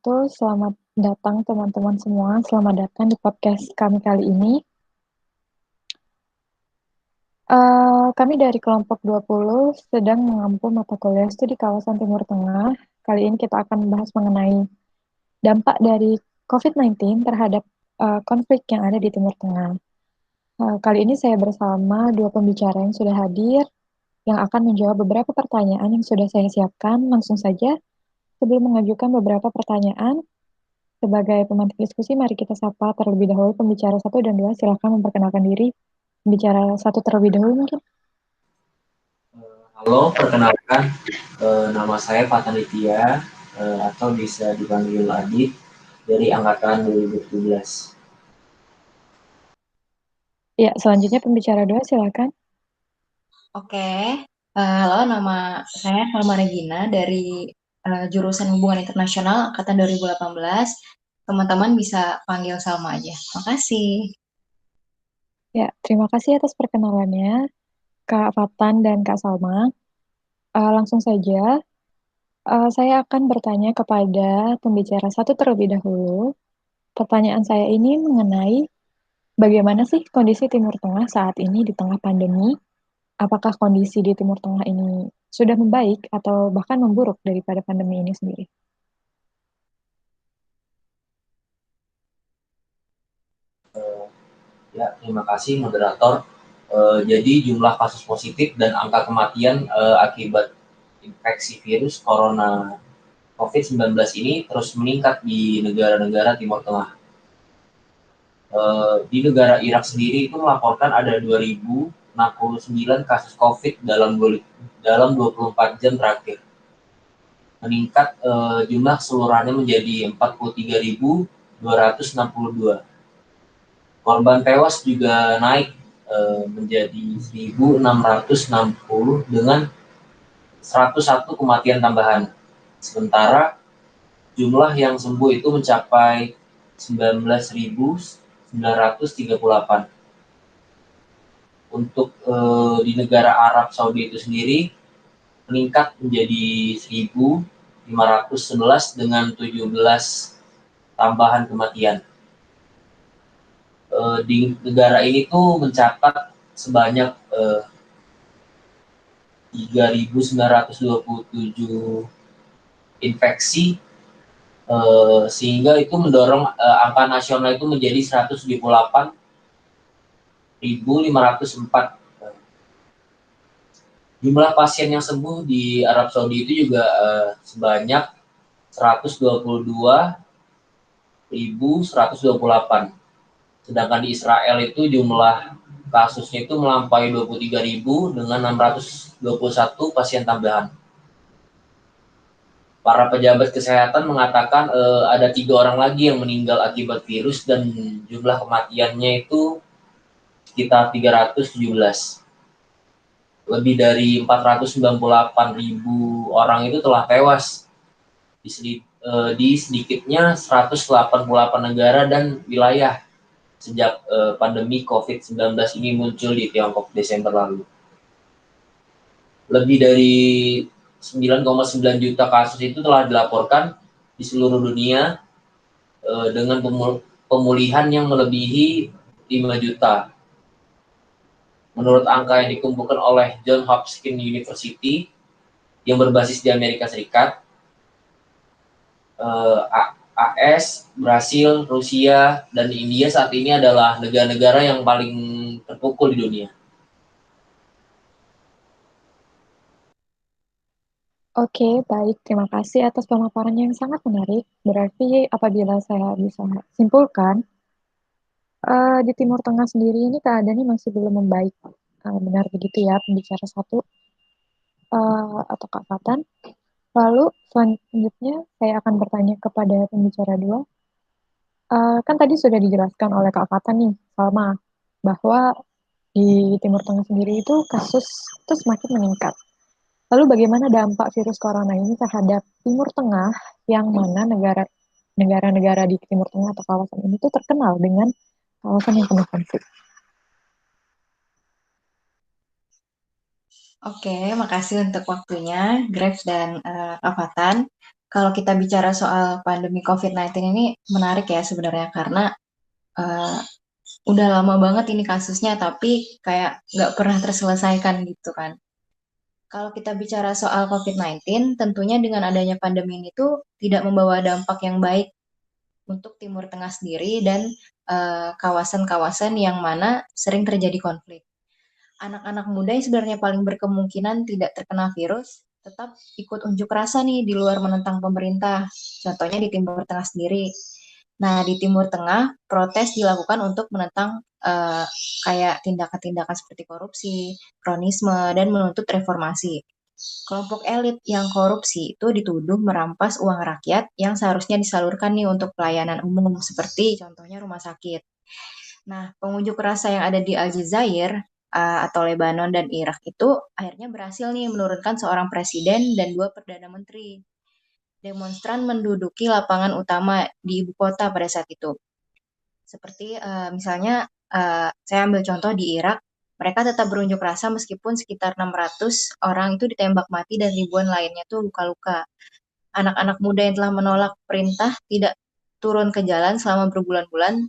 wabarakatuh. Selamat datang teman-teman semua. Selamat datang di podcast kami kali ini. Kami dari kelompok 20 sedang mengampu mata kuliah studi kawasan Timur Tengah. Kali ini kita akan membahas mengenai dampak dari COVID-19 terhadap konflik yang ada di Timur Tengah. Kali ini saya bersama dua pembicara yang sudah hadir, yang akan menjawab beberapa pertanyaan yang sudah saya siapkan. Langsung saja, sebelum mengajukan beberapa pertanyaan, sebagai pemantik diskusi, mari kita sapa terlebih dahulu pembicara satu dan dua. Silakan memperkenalkan diri. Pembicara satu terlebih dahulu mungkin. Halo, perkenalkan, nama saya Fatan Litya, atau bisa dipanggil Adit, dari angkatan 2017. Ya, selanjutnya pembicara dua, silakan. Oke, halo, nama saya Salma Regina dari jurusan Hubungan Internasional Angkatan 2018. Teman-teman bisa panggil Salma aja. Makasih. Ya, terima kasih atas perkenalannya, Kak Fatan dan Kak Salma. Langsung saja, saya akan bertanya kepada pembicara satu terlebih dahulu. Pertanyaan saya ini mengenai bagaimana sih kondisi Timur Tengah saat ini di tengah pandemi? Apakah kondisi di Timur Tengah ini sudah membaik atau bahkan memburuk daripada pandemi ini sendiri? Ya, terima kasih moderator. Jadi jumlah kasus positif dan angka kematian akibat infeksi virus corona COVID-19 ini terus meningkat di negara-negara Timur Tengah. Di negara Irak sendiri itu melaporkan ada 2.069 kasus COVID dalam 24 jam terakhir. Meningkat jumlah keseluruhannya menjadi 43.262. Korban tewas juga naik menjadi 1.660 dengan 101 kematian tambahan. Sementara jumlah yang sembuh itu mencapai 19.938. Untuk di negara Arab Saudi itu sendiri meningkat menjadi 1.511 dengan 17 tambahan kematian. Di negara ini tuh mencatat sebanyak 3.927 infeksi, sehingga itu mendorong angka nasional itu menjadi 178.504. Jumlah pasien yang sembuh di Arab Saudi itu juga sebanyak 122.128. Sedangkan di Israel itu jumlah kasusnya itu melampaui 23.000 dengan 621 pasien tambahan. Para pejabat kesehatan mengatakan ada 3 orang lagi yang meninggal akibat virus dan jumlah kematiannya itu sekitar 317. Lebih dari 498.000 orang itu telah tewas di sedikitnya 188 negara dan wilayah sejak pandemi COVID-19 ini muncul di Tiongkok Desember lalu. Lebih dari 9,9 juta kasus itu telah dilaporkan di seluruh dunia dengan pemulihan yang melebihi 5 juta. Menurut angka yang dikumpulkan oleh Johns Hopkins University yang berbasis di Amerika Serikat, AS, Brasil, Rusia, dan India saat ini adalah negara-negara yang paling terpukul di dunia. Oke, baik. Terima kasih atas pemaparan yang sangat menarik. Berarti apabila saya bisa simpulkan, di Timur Tengah sendiri ini keadaannya masih belum membaik. Benar begitu ya, pembicara satu atau Kak Fatan. Lalu selanjutnya saya akan bertanya kepada pembicara dua. Kan tadi sudah dijelaskan oleh Kak Fatan nih, Salma, bahwa di Timur Tengah sendiri itu kasus itu semakin meningkat. Lalu bagaimana dampak virus corona ini terhadap Timur Tengah, yang mana negara-negara di Timur Tengah atau kawasan ini tuh terkenal dengan kawasan yang penuh konflik? Oke, makasih untuk waktunya, Graves dan Kak Fatan. Kalau kita bicara soal pandemi COVID-19 ini menarik ya sebenarnya karena uh, udah lama banget ini kasusnya tapi kayak nggak pernah terselesaikan gitu kan. Kalau kita bicara soal COVID-19, tentunya dengan adanya pandemi ini tuh tidak membawa dampak yang baik untuk Timur Tengah sendiri dan kawasan-kawasan yang mana sering terjadi konflik. Anak-anak muda yang sebenarnya paling berkemungkinan tidak terkena virus tetap ikut unjuk rasa nih di luar menentang pemerintah. Contohnya di Timur Tengah sendiri. Nah, di Timur Tengah protes dilakukan untuk menentang kayak tindakan-tindakan seperti korupsi, kronisme, dan menuntut reformasi. Kelompok elit yang korupsi itu dituduh merampas uang rakyat yang seharusnya disalurkan nih untuk pelayanan umum seperti contohnya rumah sakit. Nah, pengunjuk rasa yang ada di Aljazair atau Lebanon dan Irak itu akhirnya berhasil nih menurunkan seorang presiden dan dua perdana menteri. Demonstran menduduki lapangan utama di ibu kota pada saat itu. Seperti misalnya saya ambil contoh di Irak, mereka tetap berunjuk rasa meskipun sekitar 600 orang itu ditembak mati dan ribuan lainnya tuh luka-luka. Anak-anak muda yang telah menolak perintah tidak turun ke jalan selama berbulan-bulan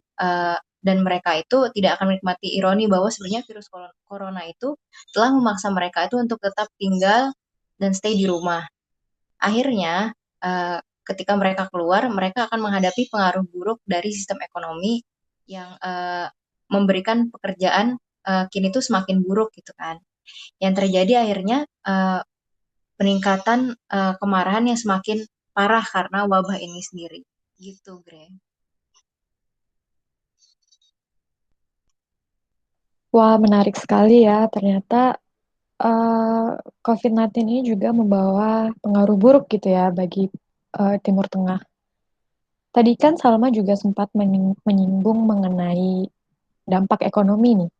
dan mereka itu tidak akan menikmati ironi bahwa sebenarnya virus corona itu telah memaksa mereka itu untuk tetap tinggal dan stay di rumah. Akhirnya, ketika mereka keluar, mereka akan menghadapi pengaruh buruk dari sistem ekonomi yang memberikan pekerjaan kini tuh semakin buruk gitu kan. Yang terjadi akhirnya peningkatan kemarahan yang semakin parah karena wabah ini sendiri. Gitu, Gre. Wah, menarik sekali ya. Ternyata eh, COVID-19 ini juga membawa pengaruh buruk gitu ya bagi Timur Tengah. Tadi kan Salma juga sempat menyinggung mengenai dampak ekonomi nih.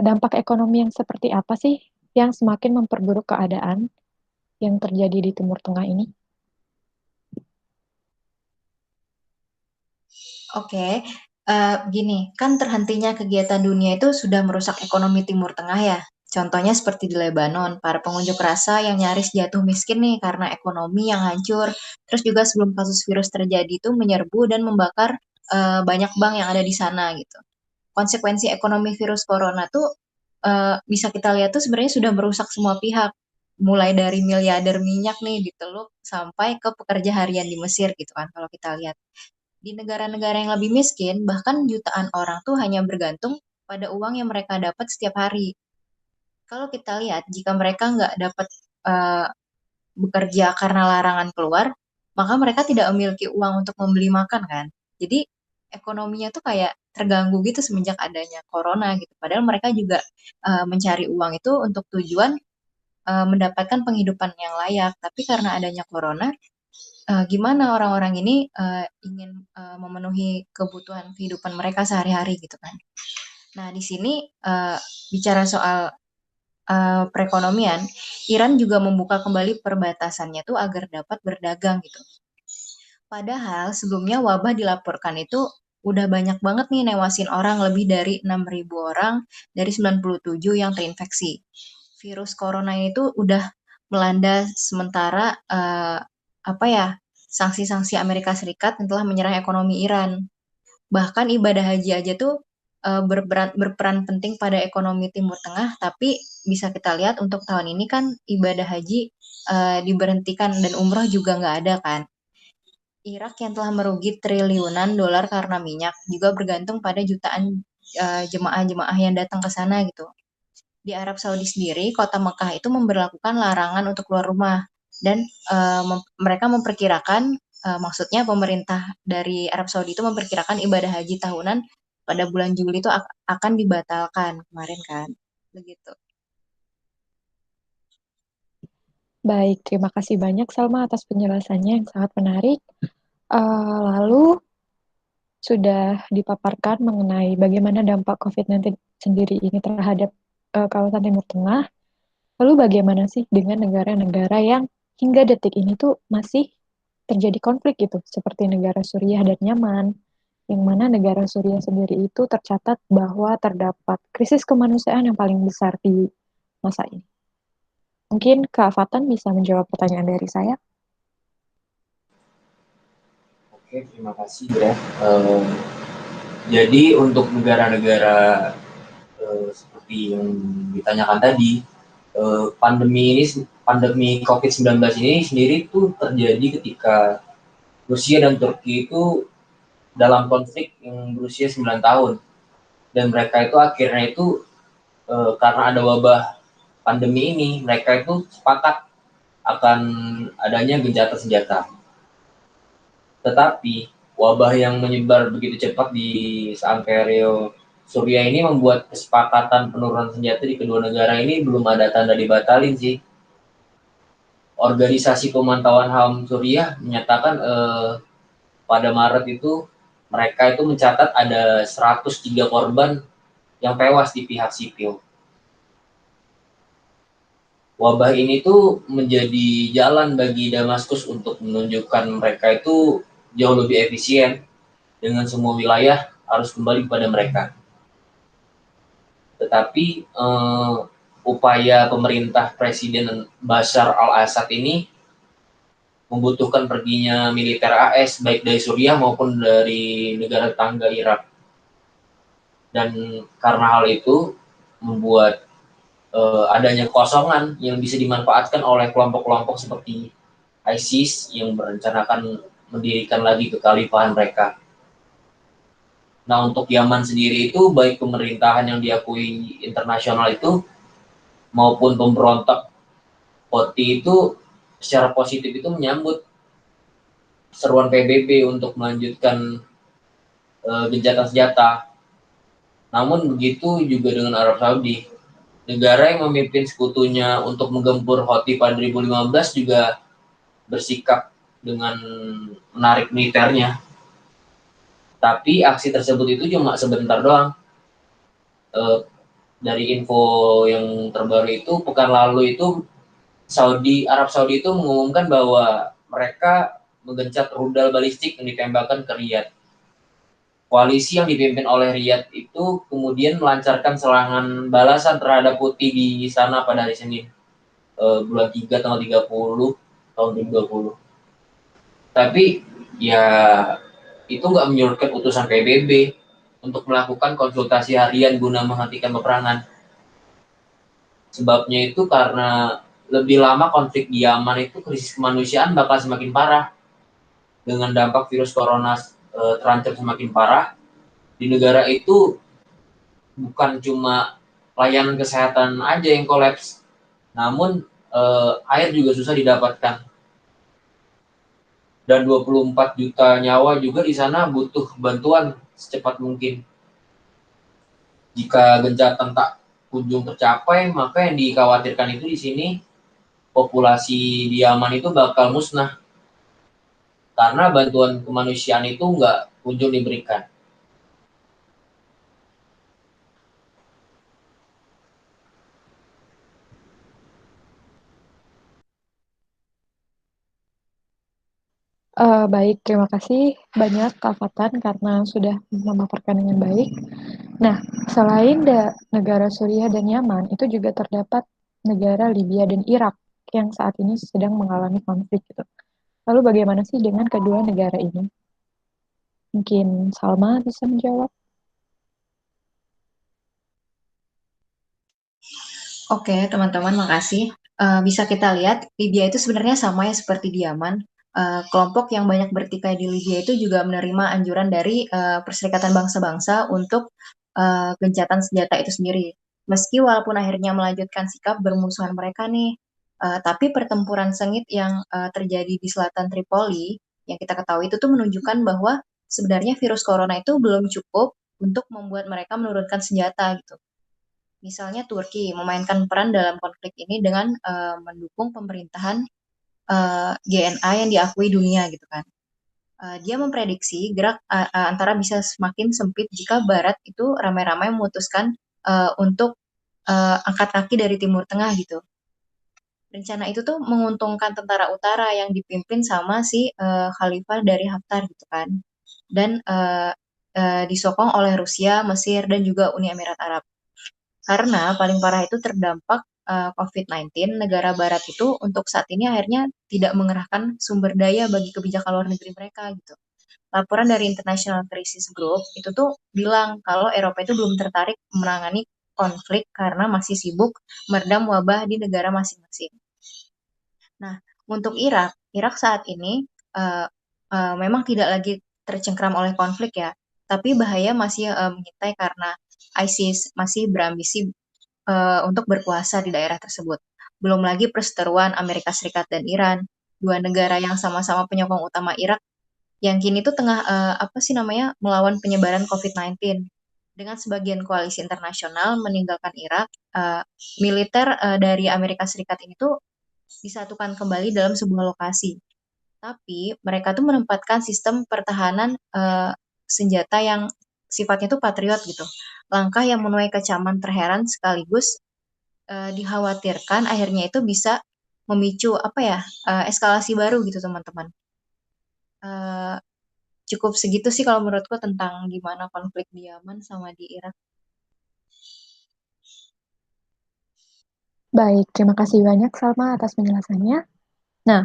Dampak ekonomi yang seperti apa sih yang semakin memperburuk keadaan yang terjadi di Timur Tengah ini? Oke, gini, kan terhentinya kegiatan dunia itu sudah merusak ekonomi Timur Tengah ya. Contohnya seperti di Lebanon, para pengunjuk rasa yang nyaris jatuh miskin nih karena ekonomi yang hancur. Terus juga sebelum kasus virus terjadi itu menyerbu dan membakar banyak bank yang ada di sana gitu. Konsekuensi ekonomi virus corona tuh bisa kita lihat tuh sebenarnya sudah merusak semua pihak. Mulai dari miliarder minyak nih di Teluk sampai ke pekerja harian di Mesir gitu kan kalau kita lihat. Di negara-negara yang lebih miskin, bahkan jutaan orang tuh hanya bergantung pada uang yang mereka dapat setiap hari. Kalau kita lihat, jika mereka nggak dapat uh, bekerja karena larangan keluar, maka mereka tidak memiliki uang untuk membeli makan kan. Jadi ekonominya tuh kayak terganggu gitu semenjak adanya corona gitu. Padahal mereka juga mencari uang itu untuk tujuan mendapatkan penghidupan yang layak. Tapi karena adanya corona, gimana orang-orang ini ingin memenuhi kebutuhan kehidupan mereka sehari-hari gitu kan. Nah, di sini bicara soal perekonomian, Iran juga membuka kembali perbatasannya tuh agar dapat berdagang gitu. Padahal sebelumnya wabah dilaporkan itu udah banyak banget nih newasin orang, lebih dari 6.000 orang dari 97 yang terinfeksi. Virus corona itu udah melanda sementara apa ya, sanksi-sanksi Amerika Serikat yang telah menyerang ekonomi Iran. Bahkan ibadah haji aja tuh berperan penting pada ekonomi Timur Tengah, tapi bisa kita lihat untuk tahun ini kan ibadah haji diberhentikan dan umroh juga nggak ada kan. Irak yang telah merugi triliunan dolar karena minyak juga bergantung pada jutaan jemaah-jemaah yang datang ke sana gitu. Di Arab Saudi sendiri, kota Mekah itu memberlakukan larangan untuk keluar rumah dan mereka memperkirakan, maksudnya pemerintah dari Arab Saudi itu memperkirakan ibadah haji tahunan pada bulan Juli itu akan dibatalkan kemarin kan, begitu. Baik, terima kasih banyak Salma atas penjelasannya yang sangat menarik. Lalu sudah dipaparkan mengenai bagaimana dampak COVID-19 sendiri ini terhadap kawasan Timur Tengah. Lalu bagaimana sih dengan negara-negara yang hingga detik ini tuh masih terjadi konflik gitu, seperti negara Suriah dan Yaman, yang mana negara Suriah sendiri itu tercatat bahwa terdapat krisis kemanusiaan yang paling besar di masa ini. Mungkin Kak Fatan bisa menjawab pertanyaan dari saya. Oke, terima kasih ya. Jadi untuk negara-negara seperti yang ditanyakan tadi, pandemi COVID-19 ini sendiri tuh terjadi ketika Rusia dan Turki itu dalam konflik yang berusia 9 tahun. Dan mereka itu akhirnya itu karena ada wabah pandemi ini, mereka itu sepakat akan adanya gencatan senjata. Tetapi wabah yang menyebar begitu cepat di Sangkario Suriah ini membuat kesepakatan penurunan senjata di kedua negara ini belum ada tanda dibatalin sih. Organisasi Pemantauan HAM Suriah menyatakan pada Maret itu mereka itu mencatat ada 103 korban yang tewas di pihak sipil. Wabah ini tuh menjadi jalan bagi Damaskus untuk menunjukkan mereka itu jauh lebih efisien dengan semua wilayah harus kembali kepada mereka. Tetapi upaya pemerintah Presiden Bashar al-Assad ini membutuhkan perginya militer AS baik dari Suriah maupun dari negara tetangga Irak. Dan karena hal itu membuat adanya kosongan yang bisa dimanfaatkan oleh kelompok-kelompok seperti ISIS yang merencanakan mendirikan lagi kekhalifahan mereka. Nah, untuk Yaman sendiri itu baik pemerintahan yang diakui internasional itu maupun pemberontak Houthi itu secara positif itu menyambut seruan PBB untuk melanjutkan gencatan senjata. Namun begitu juga dengan Arab Saudi. Negara yang memimpin sekutunya untuk menggempur Houthi pada 2015 juga bersikap dengan menarik militernya. Tapi aksi tersebut itu cuma sebentar doang. Dari info yang terbaru itu, pekan lalu itu Arab Saudi itu mengumumkan bahwa mereka menggencet rudal balistik yang ditembakkan ke Riyadh. Koalisi yang dipimpin oleh Riyadh itu kemudian melancarkan serangan balasan terhadap Houthi di sana pada hari Senin, bulan 3 tanggal 30 tahun 2020. Tapi ya itu nggak menyurutkan utusan PBB untuk melakukan konsultasi harian guna menghentikan peperangan. Sebabnya itu karena lebih lama konflik di Yaman itu krisis kemanusiaan bakal semakin parah. Dengan dampak virus corona terancam semakin parah, di negara itu bukan cuma layanan kesehatan aja yang kolaps, namun air juga susah didapatkan. Dan 24 juta nyawa juga di sana butuh bantuan secepat mungkin. Jika gencatan tak kunjung tercapai, maka yang dikhawatirkan itu di sini populasi di Yaman itu bakal musnah karena bantuan kemanusiaan itu nggak kunjung diberikan. Baik, terima kasih banyak Kak Fatan karena sudah memaparkan dengan baik. Nah, selain negara Suriah dan Yaman, itu juga terdapat negara Libya dan Irak yang saat ini sedang mengalami konflik gitu. Lalu bagaimana sih dengan kedua negara ini? Mungkin Salma bisa menjawab. Oke, teman-teman, makasih. Bisa kita lihat, Libya itu sebenarnya sama ya seperti di Yaman. Kelompok yang banyak bertikai di Libya itu juga menerima anjuran dari Perserikatan Bangsa-Bangsa untuk gencatan senjata itu sendiri. Meski walaupun akhirnya melanjutkan sikap bermusuhan mereka nih, tapi pertempuran sengit yang terjadi di selatan Tripoli, yang kita ketahui itu tuh menunjukkan bahwa sebenarnya virus corona itu belum cukup untuk membuat mereka menurunkan senjata gitu. Misalnya Turki memainkan peran dalam konflik ini dengan mendukung pemerintahan GNA yang diakui dunia gitu kan. Dia memprediksi gerak antara bisa semakin sempit jika Barat itu ramai-ramai memutuskan untuk angkat kaki dari Timur Tengah gitu. Rencana itu tuh menguntungkan tentara utara yang dipimpin sama si Khalifah dari Haftar gitu kan. Dan disokong oleh Rusia, Mesir, dan juga Uni Emirat Arab. Karena paling parah itu terdampak COVID-19, negara barat itu untuk saat ini akhirnya tidak mengerahkan sumber daya bagi kebijakan luar negeri mereka gitu. laporan dari International Crisis Group itu tuh bilang kalau Eropa itu belum tertarik menangani konflik karena masih sibuk meredam wabah di negara masing-masing. Nah, untuk Irak saat ini uh, memang tidak lagi tercengkram oleh konflik ya, tapi bahaya masih mengintai karena ISIS masih berambisi untuk berkuasa di daerah tersebut. Belum lagi perseteruan Amerika Serikat dan Iran, dua negara yang sama-sama penyokong utama Irak, yang kini tuh tengah apa sih namanya melawan penyebaran COVID-19. Dengan sebagian koalisi internasional meninggalkan Irak, militer dari Amerika Serikat ini tuh disatukan kembali dalam sebuah lokasi. Tapi mereka tuh menempatkan sistem pertahanan senjata yang sifatnya tuh patriot gitu. Langkah yang menuai kecaman terheran sekaligus dikhawatirkan akhirnya itu bisa memicu apa ya eskalasi baru gitu teman-teman. Eh, Cukup segitu sih kalau menurutku tentang gimana konflik di Yaman sama di Irak. Baik, terima kasih banyak Salma atas penjelasannya. Nah,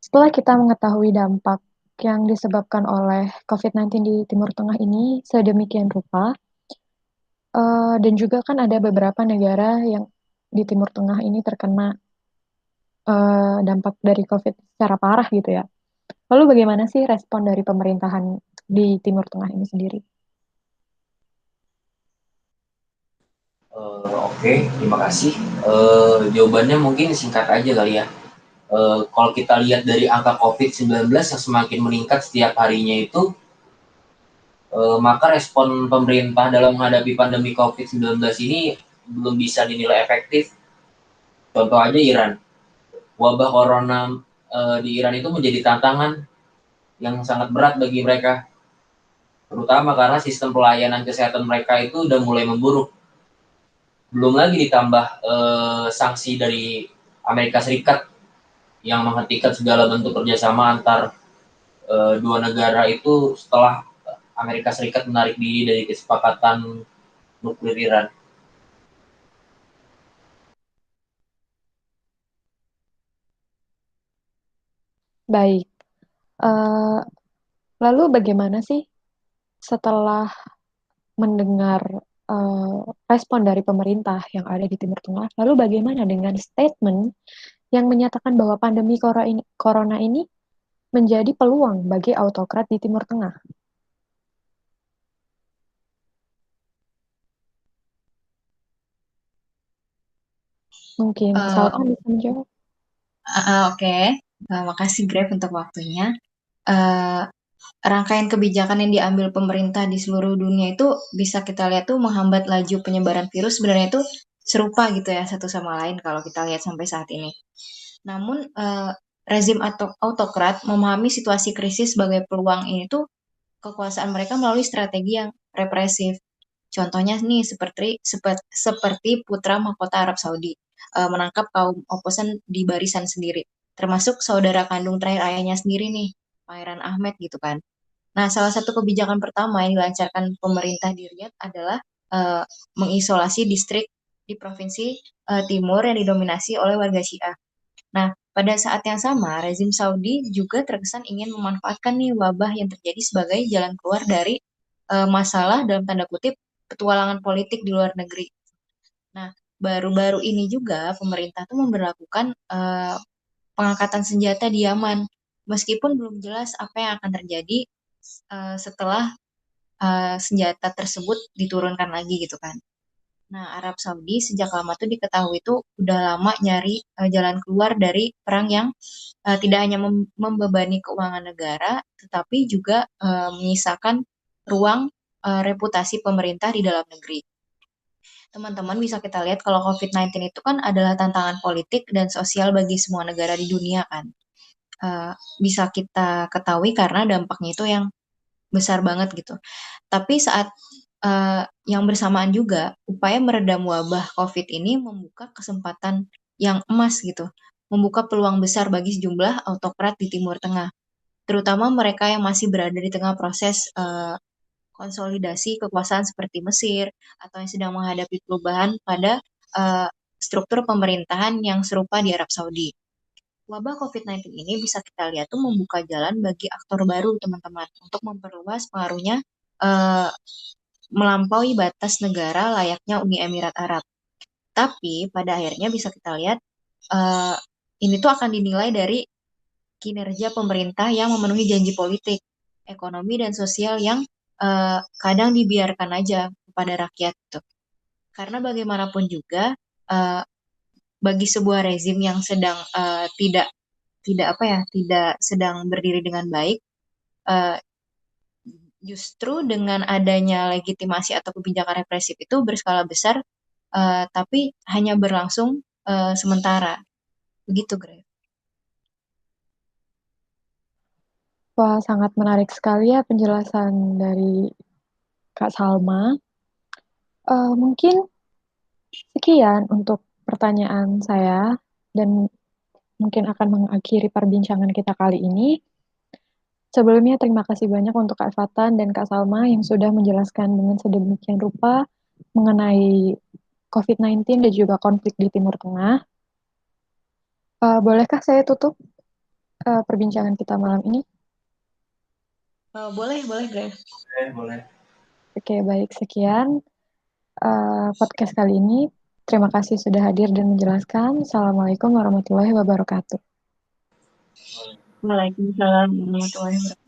setelah kita mengetahui dampak yang disebabkan oleh COVID-19 di Timur Tengah ini sedemikian rupa, dan juga kan ada beberapa negara yang di Timur Tengah ini terkena dampak dari COVID secara parah gitu ya. Lalu bagaimana sih respon dari pemerintahan di Timur Tengah ini sendiri? Oke, terima kasih. Jawabannya mungkin singkat aja kali ya. Kalau kita lihat dari angka COVID-19 yang semakin meningkat setiap harinya itu, maka respon pemerintah dalam menghadapi pandemi COVID-19 ini belum bisa dinilai efektif. Contoh aja Iran. Wabah corona di Iran itu menjadi tantangan yang sangat berat bagi mereka, terutama karena sistem pelayanan kesehatan mereka itu udah mulai memburuk. Belum lagi ditambah sanksi dari Amerika Serikat yang menghentikan segala bentuk kerjasama antar dua negara itu setelah Amerika Serikat menarik diri dari kesepakatan nuklir Iran. Baik, eh, lalu bagaimana sih setelah mendengar eh, respon dari pemerintah yang ada di Timur Tengah, lalu bagaimana dengan statement yang menyatakan bahwa pandemi corona ini menjadi peluang bagi autokrat di Timur Tengah? Mungkin Eh, Salma bisa menjawab. Oke. Makasih Greg untuk waktunya. Eh, Rangkaian kebijakan yang diambil pemerintah di seluruh dunia itu bisa kita lihat tuh menghambat laju penyebaran virus sebenarnya itu serupa gitu ya satu sama lain kalau kita lihat sampai saat ini. Namun rezim atau autokrat memahami situasi krisis sebagai peluang ini tuh kekuasaan mereka melalui strategi yang represif. Contohnya nih seperti putra mahkota Arab Saudi menangkap kaum oposan di barisan sendiri, termasuk saudara kandung terakhir ayahnya sendiri nih, Pangeran Ahmed gitu kan. Nah, salah satu kebijakan pertama yang dilancarkan pemerintah di Riyadh adalah eh, mengisolasi distrik di provinsi timur yang didominasi oleh warga Syiah. Nah, pada saat yang sama, rezim Saudi juga terkesan ingin memanfaatkan nih wabah yang terjadi sebagai jalan keluar dari masalah dalam tanda kutip petualangan politik di luar negeri. Nah, baru-baru ini juga pemerintah tuh memberlakukan pengangkatan senjata di Yaman, meskipun belum jelas apa yang akan terjadi setelah senjata tersebut diturunkan lagi gitu kan. Nah, Arab Saudi sejak lama tuh diketahui tuh udah lama nyari jalan keluar dari perang yang tidak hanya membebani keuangan negara, tetapi juga menyisakan ruang reputasi pemerintah di dalam negeri. Teman-teman bisa kita lihat kalau COVID-19 itu kan adalah tantangan politik dan sosial bagi semua negara di dunia kan. Bisa kita ketahui karena dampaknya itu yang besar banget gitu. Tapi saat yang bersamaan juga, upaya meredam wabah COVID ini membuka kesempatan yang emas gitu, membuka peluang besar bagi sejumlah autokrat di Timur Tengah, terutama mereka yang masih berada di tengah proses konsolidasi kekuasaan seperti Mesir atau yang sedang menghadapi perubahan pada eh, struktur pemerintahan yang serupa di Arab Saudi. wabah COVID-19 ini bisa kita lihat tuh membuka jalan bagi aktor baru, teman-teman, untuk memperluas pengaruhnya eh, melampaui batas negara layaknya Uni Emirat Arab. Tapi pada akhirnya bisa kita lihat eh, ini tuh akan dinilai dari kinerja pemerintah yang memenuhi janji politik, ekonomi dan sosial yang kadang dibiarkan aja kepada rakyat tuh. Karena bagaimanapun juga eh, bagi sebuah rezim yang sedang tidak tidak apa ya, tidak sedang berdiri dengan baik, eh, justru dengan adanya legitimasi atau kebijakan represif itu berskala besar, tapi hanya berlangsung sementara. Begitu, Greg. Wah, sangat menarik sekali ya penjelasan dari Kak Salma. Mungkin sekian untuk pertanyaan saya dan mungkin akan mengakhiri perbincangan kita kali ini. Sebelumnya terima kasih banyak untuk Kak Fatan dan Kak Salma yang sudah menjelaskan dengan sedemikian rupa mengenai COVID-19 dan juga konflik di Timur Tengah. Bolehkah saya tutup perbincangan kita malam ini? Boleh, Greg. Boleh. Oke, baik. Sekian podcast kali ini. Terima kasih sudah hadir dan menjelaskan. Assalamualaikum warahmatullahi wabarakatuh. Waalaikumsalam warahmatullahi wabarakatuh.